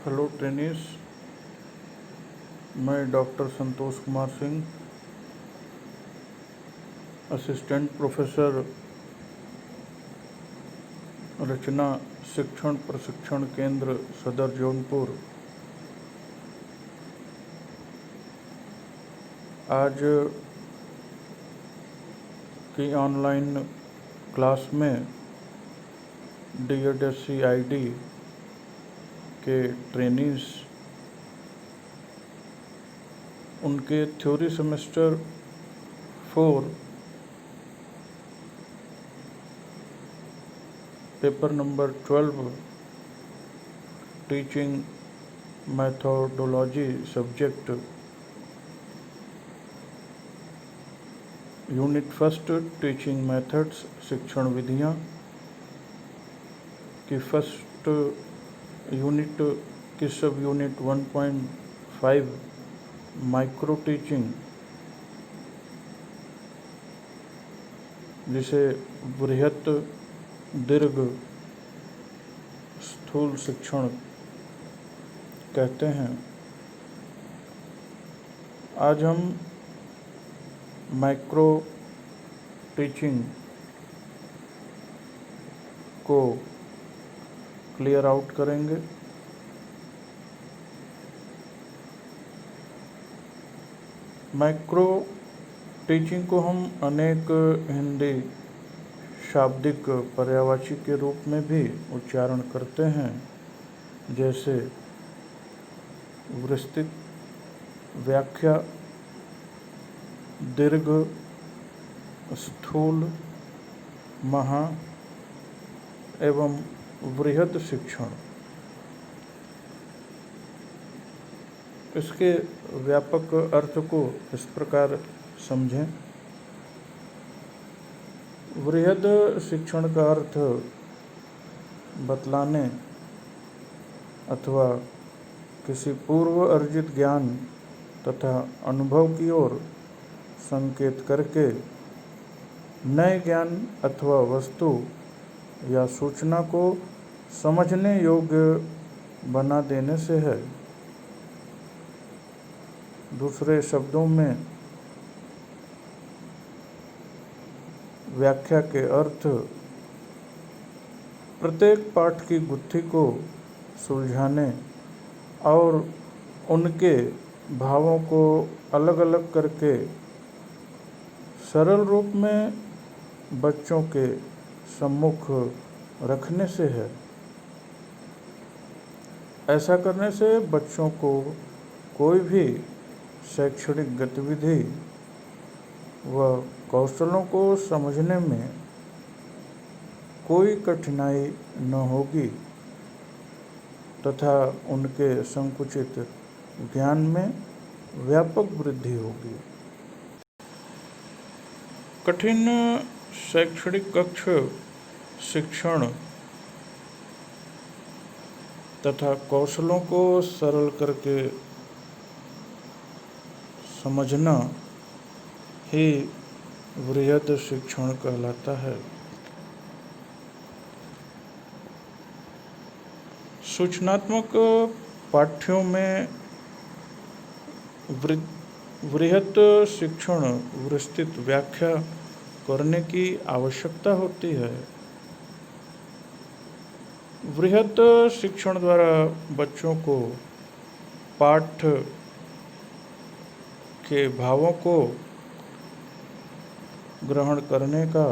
Hello trainees, मैं doctor Santosh Kumar Singh, assistant professor रचना शिक्षण प्रशिक्षण केंद्र सदर जौनपुर। आज की ऑनलाइन क्लास में DED-SC-ID के ट्रेनीज उनके theory semester 4 paper number 12 teaching methodology subject unit first teaching methods शिक्षण विधियाँ की फर्स्ट यूनिट की सब यूनिट 1.5 माइक्रो टीचिंग, जिसे बृहत दीर्घ स्थूल शिक्षण कहते हैं। आज हम माइक्रो टीचिंग को क्लियर आउट करेंगे। माइक्रो टीचिंग को हम अनेक हिंदी शाब्दिक पर्यायवाची के रूप में भी उच्चारण करते हैं, जैसे विस्तृत, व्याख्या, दीर्घ, स्थूल, महा एवं बृहद शिक्षण। इसके व्यापक अर्थ को इस प्रकार समझें। बृहद शिक्षण का अर्थ बतलाने अथवा किसी पूर्व अर्जित ज्ञान तथा अनुभव की ओर संकेत करके नए ज्ञान अथवा वस्तु या सूचना को समझने योग्य बना देने से है। दूसरे शब्दों में व्याख्या के अर्थ प्रत्येक पाठ की गुत्थी को सुलझाने और उनके भावों को अलग अलग करके सरल रूप में बच्चों के सम्मुख रखने से है। ऐसा करने से बच्चों को कोई भी शैक्षणिक गतिविधि व कौशलों को समझने में कोई कठिनाई न होगी तथा उनके संकुचित ज्ञान में व्यापक वृद्धि होगी। कठिन शैक्षणिक कक्ष शिक्षण तथा कौशलों को सरल करके समझना ही बृहद शिक्षण कहलाता है। सूचनात्मक पाठ्यों में बृहद शिक्षण विस्तृत व्याख्या करने की आवश्यकता होती है। बृहद शिक्षण द्वारा बच्चों को पाठ के भावों को ग्रहण करने का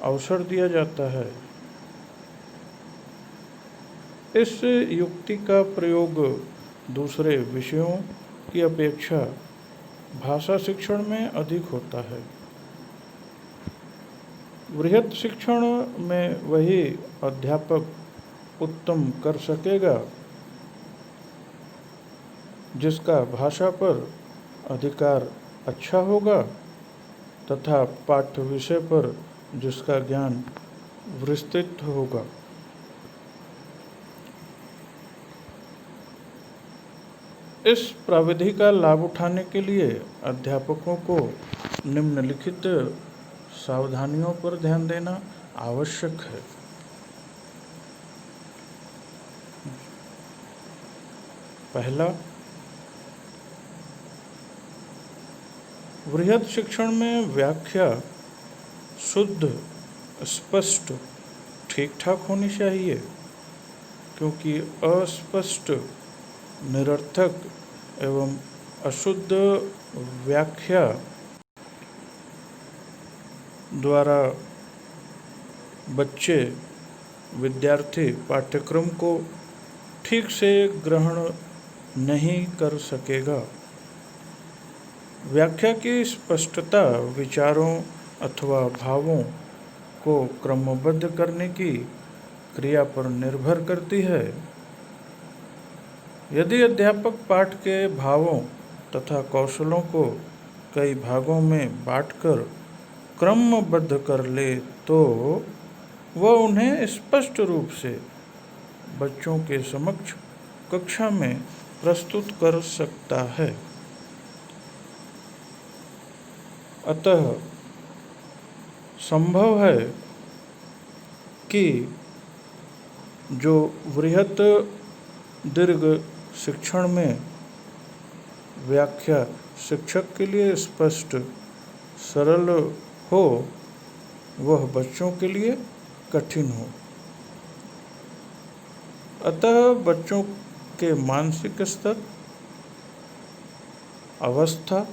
अवसर दिया जाता है। इस युक्ति का प्रयोग दूसरे विषयों की अपेक्षा भाषा शिक्षण में अधिक होता है। बृहद शिक्षण में वही अध्यापक उत्तम कर सकेगा जिसका भाषा पर अधिकार अच्छा होगा तथा पाठ्य विषय पर जिसका ज्ञान विस्तृत होगा। इस प्रविधि का लाभ उठाने के लिए अध्यापकों को निम्नलिखित सावधानियों पर ध्यान देना आवश्यक है। पहला, वृहद शिक्षण में व्याख्या शुद्ध, स्पष्ट, ठीक ठाक होनी चाहिए, क्योंकि अस्पष्ट, निरर्थक एवं अशुद्ध व्याख्या द्वारा बच्चे, विद्यार्थी पाठ्यक्रम को ठीक से ग्रहण नहीं कर सकेगा। व्याख्या की स्पष्टता विचारों अथवा भावों को क्रमबद्ध करने की क्रिया पर निर्भर करती है। यदि अध्यापक पाठ के भावों तथा कौशलों को कई भागों में बांटकर क्रमबद्ध कर ले तो वह उन्हें स्पष्ट रूप से बच्चों के समक्ष कक्षा में प्रस्तुत कर सकता है। अतः संभव है कि जो वृहत दीर्घ शिक्षण में व्याख्या शिक्षक के लिए स्पष्ट, सरल हो, वह बच्चों के लिए कठिन हो। अतः बच्चों के मानसिक स्तर, अवस्था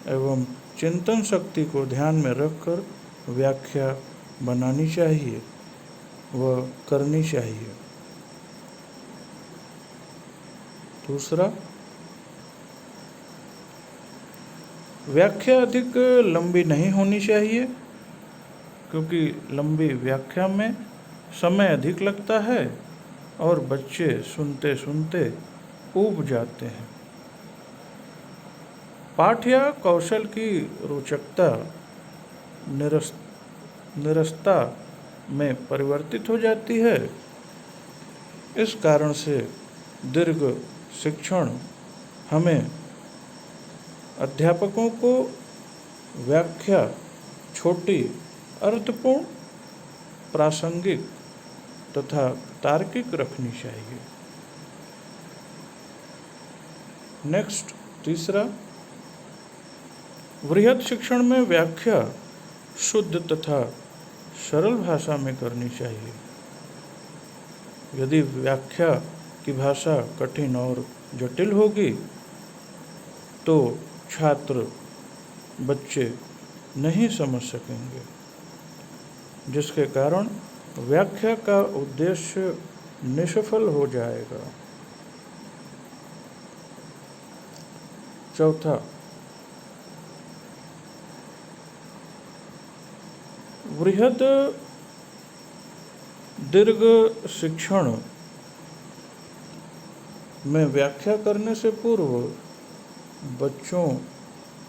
एवं चिंतन शक्ति को ध्यान में रखकर व्याख्या बनानी चाहिए व करनी चाहिए। दूसरा, व्याख्या अधिक लंबी नहीं होनी चाहिए, क्योंकि लंबी व्याख्या में समय अधिक लगता है और बच्चे सुनते सुनते ऊब जाते हैं। पाठ या कौशल की रोचकता निरस्ता में परिवर्तित हो जाती है। इस कारण से दीर्घ शिक्षण हमें अध्यापकों को व्याख्या छोटी, अर्थपूर्ण, प्रासंगिक तथा तार्किक रखनी चाहिए। नेक्स्ट, तीसरा, वृहद शिक्षण में व्याख्या शुद्ध तथा सरल भाषा में करनी चाहिए। यदि व्याख्या की भाषा कठिन और जटिल होगी तो छात्र, बच्चे नहीं समझ सकेंगे, जिसके कारण व्याख्या का उद्देश्य निष्फल हो जाएगा। चौथा, वृहद दीर्घ शिक्षण में व्याख्या करने से पूर्व बच्चों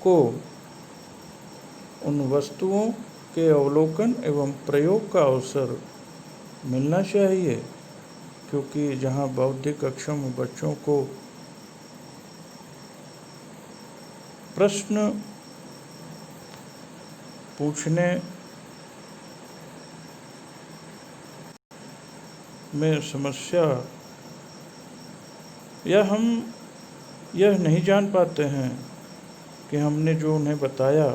को उन वस्तुओं के अवलोकन एवं प्रयोग का अवसर मिलना चाहिए, क्योंकि जहाँ बौद्धिक अक्षम बच्चों को प्रश्न पूछने में समस्या या हम यह नहीं जान पाते हैं कि हमने जो उन्हें बताया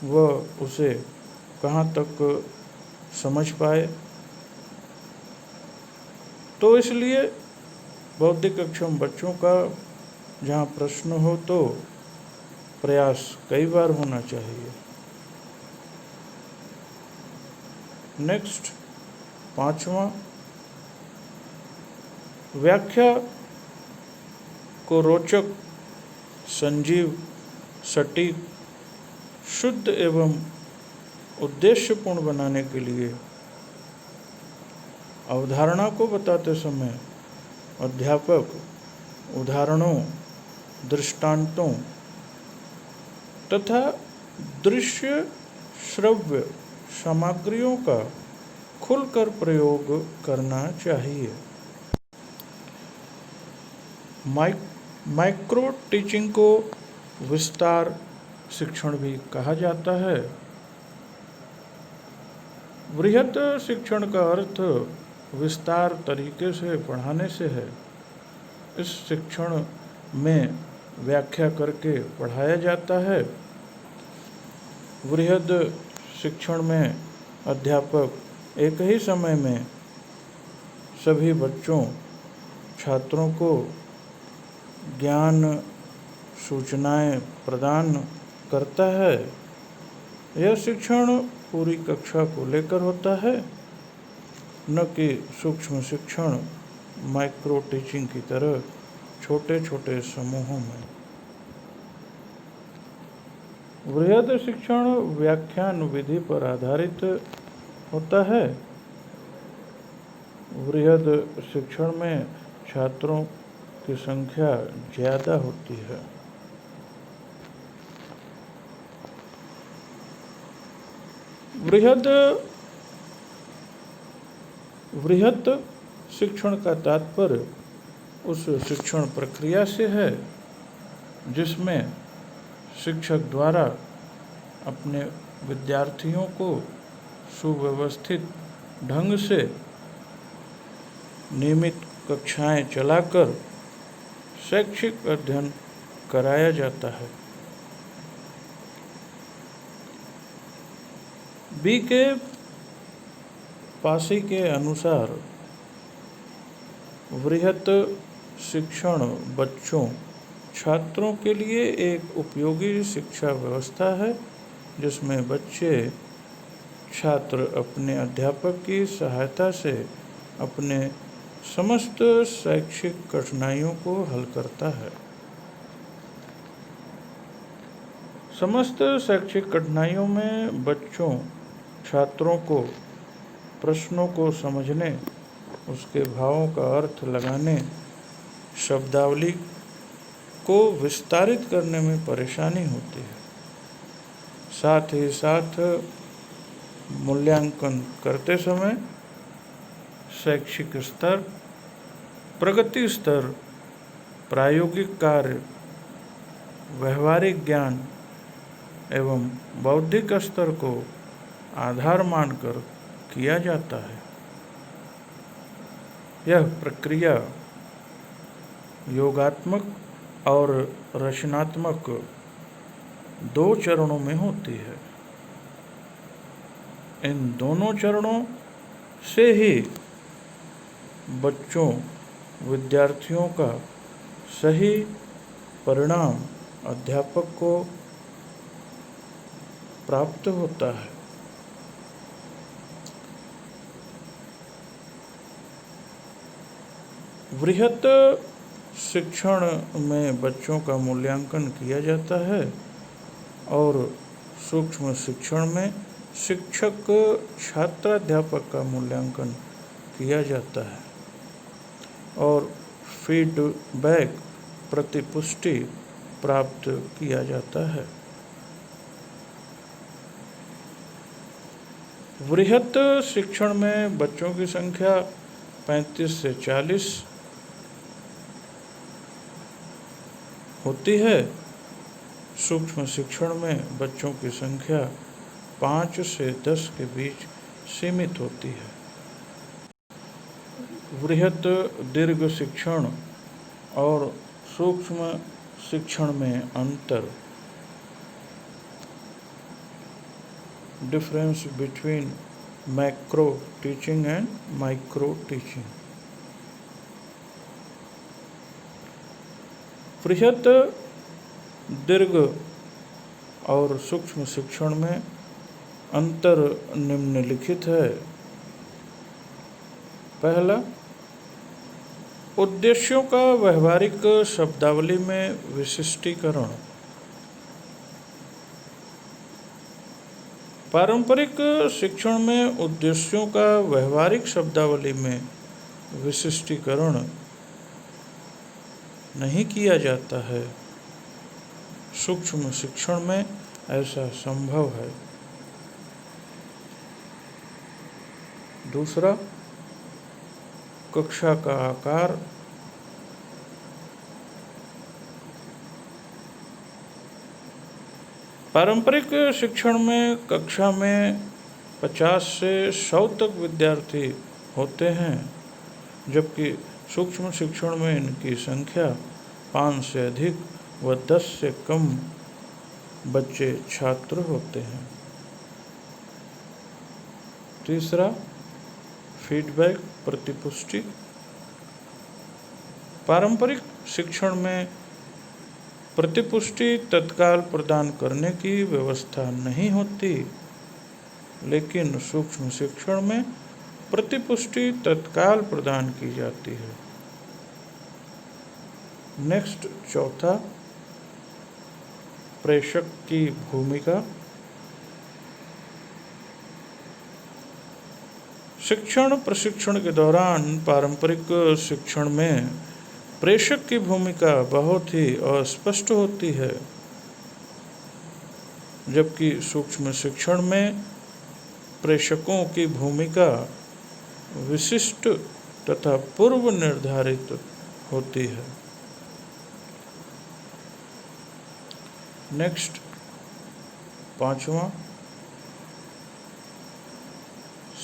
वह उसे कहाँ तक समझ पाए, तो इसलिए बौद्धिक अक्षम बच्चों का जहाँ प्रश्न हो तो प्रयास कई बार होना चाहिए। नेक्स्ट, पांचवा, व्याख्या को रोचक, संजीव, सटीक, शुद्ध एवं उद्देश्यपूर्ण बनाने के लिए अवधारणा को बताते समय अध्यापक उदाहरणों, दृष्टांतों तथा दृश्य श्रव्य सामग्रियों का खुलकर प्रयोग करना चाहिए। माइक्रो टीचिंग को विस्तार शिक्षण भी कहा जाता है। वृहद शिक्षण का अर्थ विस्तार तरीके से पढ़ाने से है। इस शिक्षण में व्याख्या करके पढ़ाया जाता है। वृहद शिक्षण में अध्यापक एक ही समय में सभी बच्चों छात्रों को ज्ञान सूचनाएं प्रदान करता है। यह शिक्षण पूरी कक्षा को लेकर होता है, न कि सूक्ष्म शिक्षण माइक्रो टीचिंग की तरह छोटे छोटे समूहों में। वृहद शिक्षण व्याख्यान विधि पर आधारित होता है। वृहद शिक्षण में छात्रों की संख्या ज़्यादा होती है। वृहद शिक्षण का तात्पर्य उस शिक्षण प्रक्रिया से है जिसमें शिक्षक द्वारा अपने विद्यार्थियों को सुव्यवस्थित ढंग से नियमित कक्षाएं चलाकर शैक्षिक अध्ययन कराया जाता है। बी के पासी के अनुसार वृहद शिक्षण बच्चों छात्रों के लिए एक उपयोगी शिक्षा व्यवस्था है जिसमें बच्चे छात्र अपने अध्यापक की सहायता से अपने समस्त शैक्षिक कठिनाइयों को हल करता है। समस्त शैक्षिक कठिनाइयों में बच्चों छात्रों को प्रश्नों को समझने, उसके भावों का अर्थ लगाने, शब्दावली को विस्तारित करने में परेशानी होती है। साथ ही साथ मूल्यांकन करते समय शैक्षिक स्तर, प्रगति स्तर, प्रायोगिक कार्य, व्यवहारिक ज्ञान एवं बौद्धिक स्तर को आधार मानकर किया जाता है। यह प्रक्रिया योगात्मक और रचनात्मक दो चरणों में होती है। इन दोनों चरणों से ही बच्चों विद्यार्थियों का सही परिणाम अध्यापक को प्राप्त होता है। वृहद शिक्षण में बच्चों का मूल्यांकन किया जाता है और सूक्ष्म शिक्षण में शिक्षक छात्राध्यापक का मूल्यांकन किया जाता है और फीडबैक प्रतिपुष्टि प्राप्त किया जाता है। वृहद शिक्षण में बच्चों की संख्या 35 से 40 होती है। सूक्ष्म शिक्षण में बच्चों की संख्या 5 से 10 के बीच सीमित होती है। वृहद दीर्घ शिक्षण और सूक्ष्म शिक्षण में अंतर। Difference between macro teaching and micro teaching. वृहद दीर्घ और सूक्ष्म शिक्षण में अंतर निम्नलिखित है। पहला, उद्देश्यों का व्यवहारिक शब्दावली में विशिष्टीकरण। पारंपरिक शिक्षण में उद्देश्यों का व्यवहारिक शब्दावली में विशिष्टीकरण नहीं किया जाता है। सूक्ष्म शिक्षण में ऐसा संभव है। दूसरा, कक्षा का आकार। पारंपरिक शिक्षण में कक्षा में 50 से 100 तक विद्यार्थी होते हैं, जबकि सूक्ष्म शिक्षण में इनकी संख्या 5 से अधिक व 10 से कम बच्चे छात्र होते हैं। तीसरा, फीडबैक प्रतिपुष्टि। पारंपरिक शिक्षण में प्रतिपुष्टि तत्काल प्रदान करने की व्यवस्था नहीं होती, लेकिन सूक्ष्म शिक्षण में प्रतिपुष्टि तत्काल प्रदान की जाती है। नेक्स्ट, चौथा, प्रेषक की भूमिका। शिक्षण प्रशिक्षण के दौरान पारंपरिक शिक्षण में प्रेषक की भूमिका बहुत ही अस्पष्ट होती है, जबकि सूक्ष्म शिक्षण में प्रेषकों की भूमिका विशिष्ट तथा पूर्व निर्धारित होती है। नेक्स्ट, पांचवा,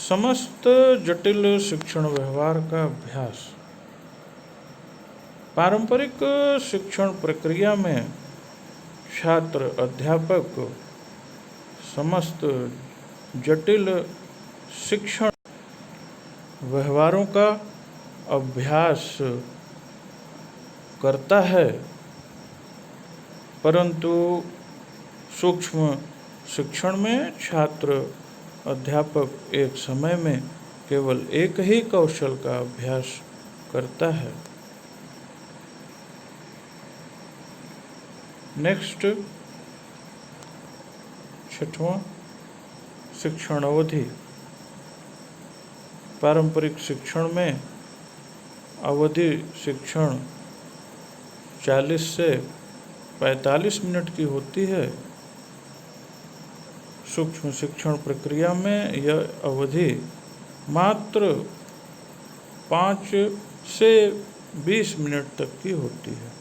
समस्त जटिल शिक्षण व्यवहार का अभ्यास। पारंपरिक शिक्षण प्रक्रिया में छात्र अध्यापक समस्त जटिल शिक्षण व्यवहारों का अभ्यास करता है, परंतु सूक्ष्म शिक्षण में छात्र अध्यापक एक समय में केवल एक ही कौशल का अभ्यास करता है। नेक्स्ट, छठवां, शिक्षण अवधि। पारंपरिक शिक्षण में अवधि शिक्षण 40 से 45 मिनट की होती है। सूक्ष्म शिक्षण प्रक्रिया में यह अवधि मात्र 5 से 20 मिनट तक की होती है।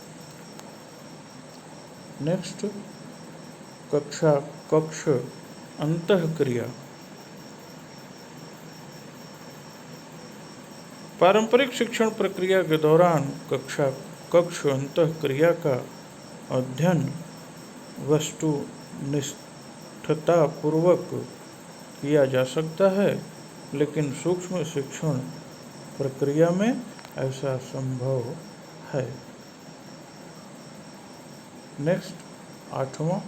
नेक्स्ट, कक्ष अंतःक्रिया। पारंपरिक शिक्षण प्रक्रिया के दौरान कक्ष अंतःक्रिया का अध्ययन वस्तुनिष्ठतापूर्वक किया जा सकता है, लेकिन सूक्ष्म शिक्षण प्रक्रिया में ऐसा संभव है। नेक्स्ट, आठवां,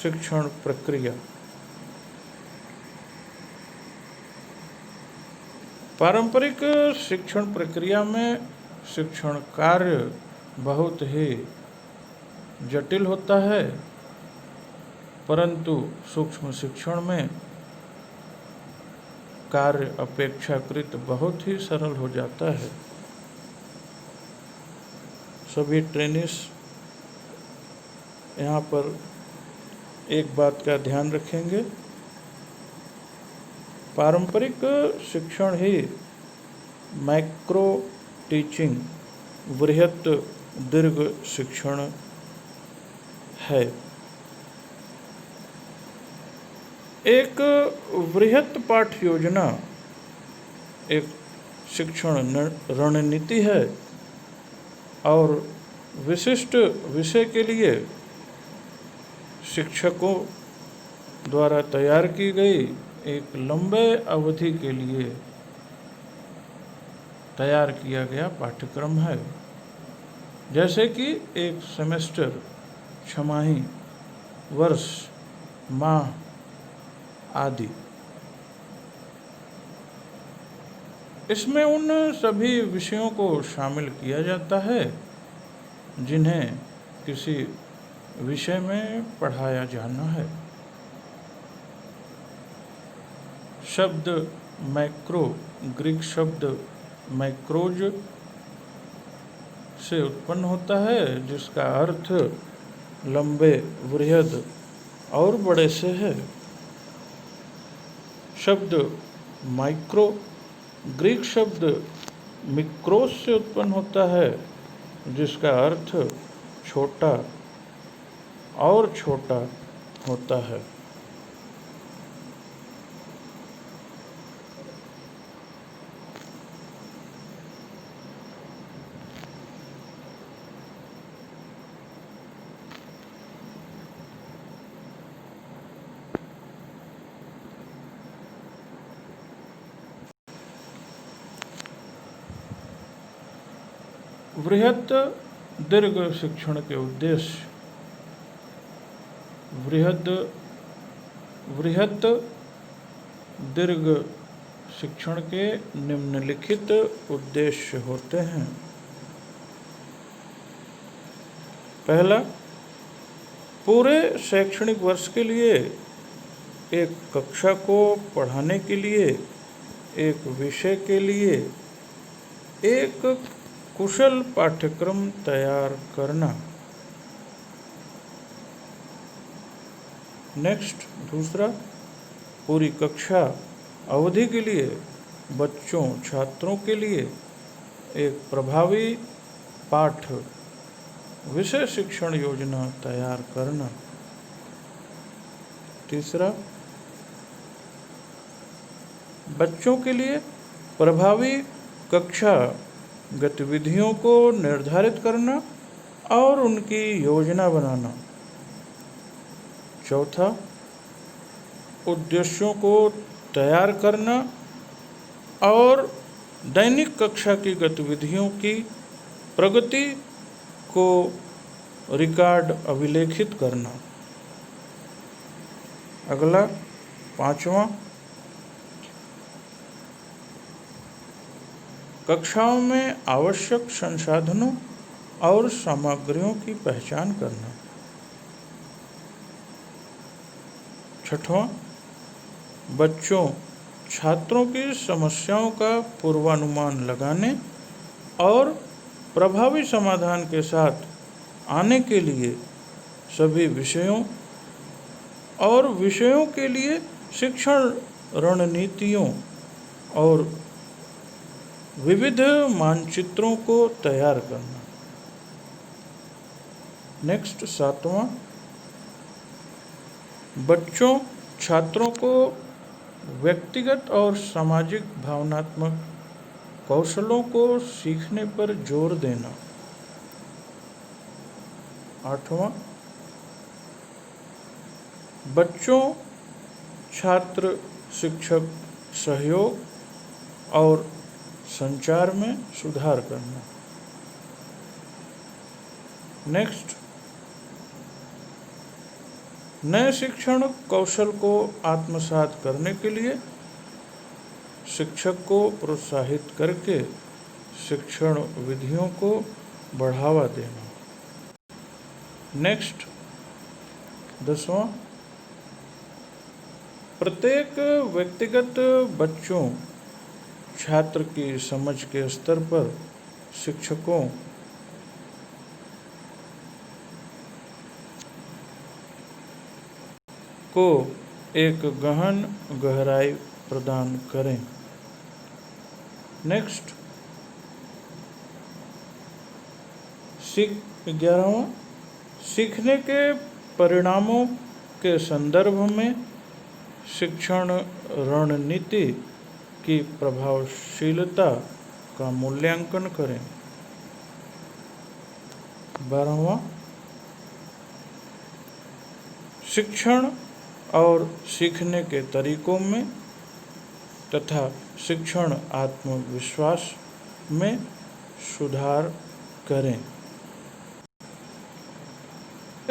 शिक्षण प्रक्रिया। पारंपरिक शिक्षण प्रक्रिया में शिक्षण कार्य बहुत ही जटिल होता है, परंतु सूक्ष्म शिक्षण में कार्य अपेक्षाकृत बहुत ही सरल हो जाता है। सभी ट्रेनिस यहाँ पर एक बात का ध्यान रखेंगे, पारंपरिक शिक्षण ही माइक्रो टीचिंग वृहत दीर्घ शिक्षण है। एक वृहत पाठ योजना एक शिक्षण रणनीति है और विशिष्ट विषय के लिए शिक्षकों द्वारा तैयार की गई एक लंबे अवधि के लिए तैयार किया गया पाठ्यक्रम है, जैसे कि एक सेमेस्टर, छमाही, वर्ष, माह आदि। इसमें उन सभी विषयों को शामिल किया जाता है जिन्हें किसी विषय में पढ़ाया जाना है। शब्द मैक्रो ग्रीक शब्द मैक्रोज से उत्पन्न होता है, जिसका अर्थ लंबे, वृहद और बड़े से है। शब्द माइक्रो ग्रीक शब्द मिक्रोस से उत्पन्न होता है, जिसका अर्थ छोटा और छोटा होता है। वृहत दीर्घ शिक्षण के उद्देश्य। वृहत दीर्घ शिक्षण के निम्नलिखित उद्देश्य होते हैं। पहला, पूरे शैक्षणिक वर्ष के लिए एक कक्षा को पढ़ाने के लिए एक विषय के लिए एक कुशल पाठ्यक्रम तैयार करना। नेक्स्ट, दूसरा, पूरी कक्षा अवधि के लिए बच्चों छात्रों के लिए एक प्रभावी पाठ विषय शिक्षण योजना तैयार करना। तीसरा, बच्चों के लिए प्रभावी कक्षा गतिविधियों को निर्धारित करना और उनकी योजना बनाना। चौथा, उद्देश्यों को तैयार करना और दैनिक कक्षा की गतिविधियों की प्रगति को रिकॉर्ड अभिलेखित करना। अगला, पांचवा, कक्षाओं में आवश्यक संसाधनों और सामग्रियों की पहचान करना। छठवां, बच्चों छात्रों की समस्याओं का पूर्वानुमान लगाने और प्रभावी समाधान के साथ आने के लिए सभी विषयों के लिए शिक्षण रणनीतियों और विविध मानचित्रों को तैयार करना। नेक्स्ट, सातवां, बच्चों छात्रों को व्यक्तिगत और सामाजिक भावनात्मक कौशलों को सीखने पर जोर देना। आठवां, बच्चों छात्र शिक्षक सहयोग और संचार में सुधार करना। नेक्स्ट, नए शिक्षण कौशल को आत्मसात करने के लिए शिक्षक को प्रोत्साहित करके शिक्षण विधियों को बढ़ावा देना। नेक्स्ट, 10वां, प्रत्येक व्यक्तिगत बच्चों छात्र की समझ के स्तर पर शिक्षकों को एक गहन गहराई प्रदान करें। नेक्स्ट, 11वां, सीखने के परिणामों के संदर्भ में शिक्षण रणनीति की प्रभावशीलता का मूल्यांकन करें। 12वां, शिक्षण और सीखने के तरीकों में तथा शिक्षण आत्मविश्वास में सुधार करें।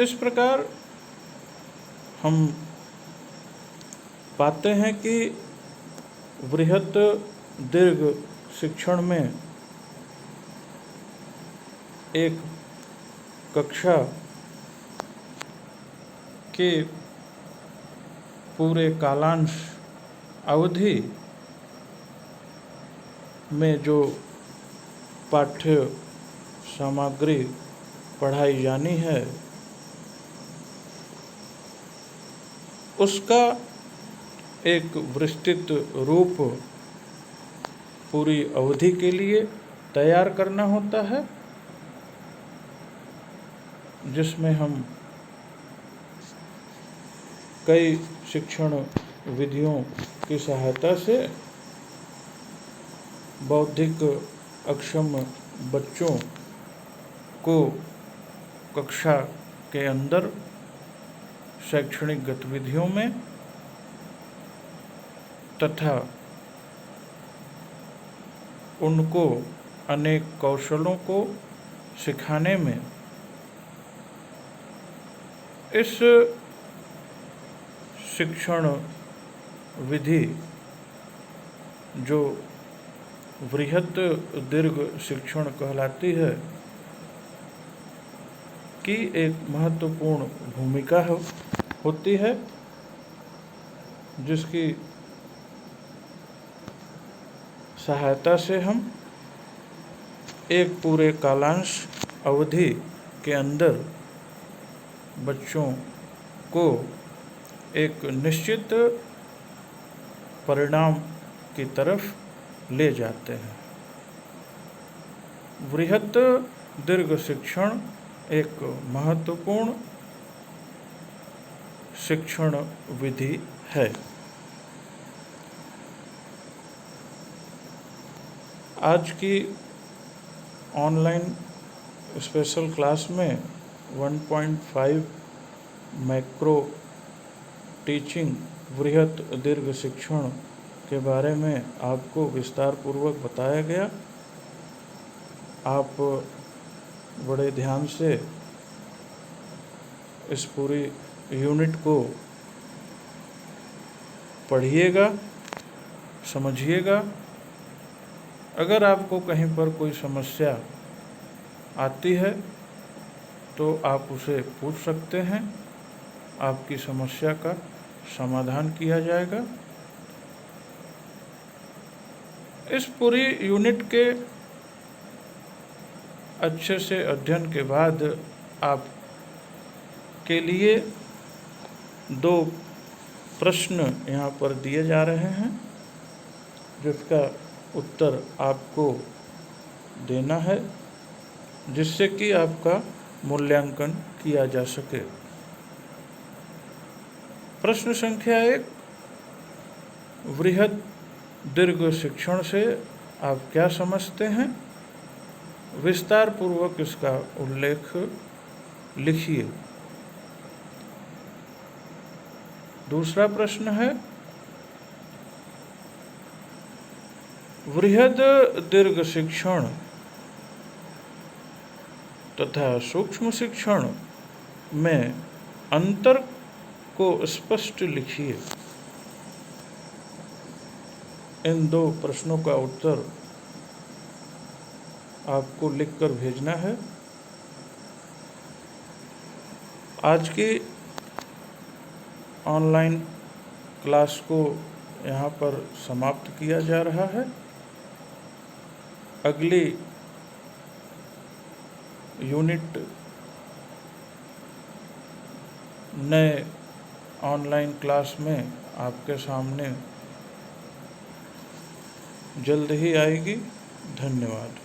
इस प्रकार हम पाते हैं कि वृहत दीर्घ शिक्षण में एक कक्षा के पूरे कालांश अवधि में जो पाठ्य सामग्री पढ़ाई जानी है उसका एक विस्तृत रूप पूरी अवधि के लिए तैयार करना होता है, जिसमें हम कई शिक्षण विधियों की सहायता से बौद्धिक अक्षम बच्चों को कक्षा के अंदर शैक्षणिक गतिविधियों में तथा उनको अनेक कौशलों को सिखाने में इस शिक्षण विधि जो वृहत दीर्घ शिक्षण कहलाती है की एक महत्वपूर्ण भूमिका होती है, जिसकी सहायता से हम एक पूरे कालांश अवधि के अंदर बच्चों को एक निश्चित परिणाम की तरफ ले जाते हैं। वृहत दीर्घ शिक्षण एक महत्वपूर्ण शिक्षण विधि है। आज की ऑनलाइन स्पेशल क्लास में 1.5 मैक्रो टीचिंग वृहत दीर्घ शिक्षण के बारे में आपको विस्तार पूर्वक बताया गया। आप बड़े ध्यान से इस पूरी यूनिट को पढ़िएगा, समझिएगा। अगर आपको कहीं पर कोई समस्या आती है तो आप उसे पूछ सकते हैं, आपकी समस्या का समाधान किया जाएगा। इस पूरी यूनिट के अच्छे से अध्ययन के बाद आप के लिए 2 प्रश्न यहाँ पर दिए जा रहे हैं, जिसका उत्तर आपको देना है, जिससे कि आपका मूल्यांकन किया जा सके। प्रश्न संख्या 1, वृहत दीर्घ शिक्षण से आप क्या समझते हैं? विस्तार पूर्वक इसका उल्लेख लिखिए। दूसरा प्रश्न है, वृहद दीर्घ शिक्षण तथा सूक्ष्म शिक्षण में अंतर को स्पष्ट लिखिए। इन 2 प्रश्नों का उत्तर आपको लिखकर भेजना है। आज की ऑनलाइन क्लास को यहाँ पर समाप्त किया जा रहा है। अगली यूनिट नए ऑनलाइन क्लास में आपके सामने जल्द ही आएगी। धन्यवाद।